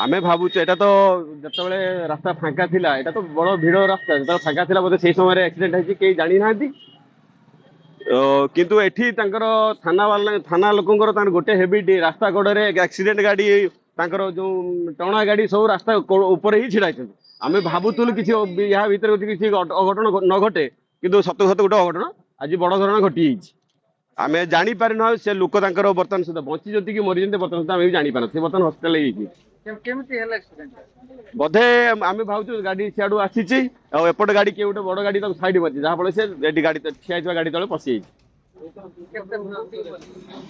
आमे भावुचे एटा तो जतबेले रास्ता फांका थिला एटा तो बड़ भिड़ रास्ता जतबेले फांका थिला बोधे सेही समय एक्सीडेंट होईची केही जानि नाहंती किंतु एठी तांकर थाना वाला थाना लोकंकर तांकर गोटे हेबिट रास्ता कड़े एक्सीडेंट गाड़ी तांकर जो टणा गाड़ी सब रास्ता ऊपर ही छिड़ा छथि आमे भाबुतुल किछि या भीतर किछि अघटन न घटे किंतु सत सत गोटे अघटन आज बड़ धरण घटी जाइछि आमे जानि पारि न से लोक तांकर बर्तन सुधा बंची जति कि मरि जंते बर्तन सुधा आमे जानि पार से बर्तन हॉस्पिटल ही केमती हला एक्सीडेंट बोधे आमे भावछु गाड़ी सियाडू आसीछि आ एपट गाड़ी के गोटे बड़ गाड़ी ताको साइड मारछि जहा फल से रेडी गाड़ी ठिया हितबा गाड़ी तळे पसि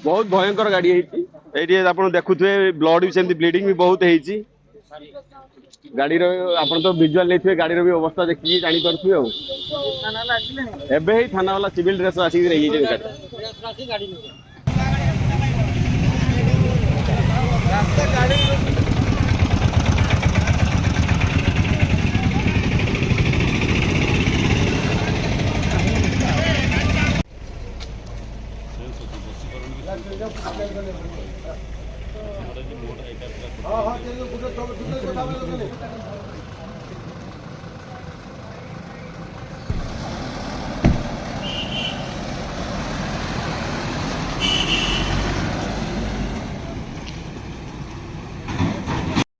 बहुत भयंकर गाड़ी है आप देखुए ब्लड भी सेमती ब्लीडिंग भी बहुत है गाड़ी आप तो विजुअल नहीं गाड़ी भी अवस्था देखिए जापर एवं थाना वाला सिविल ड्रेस आसिक हाँ हाँ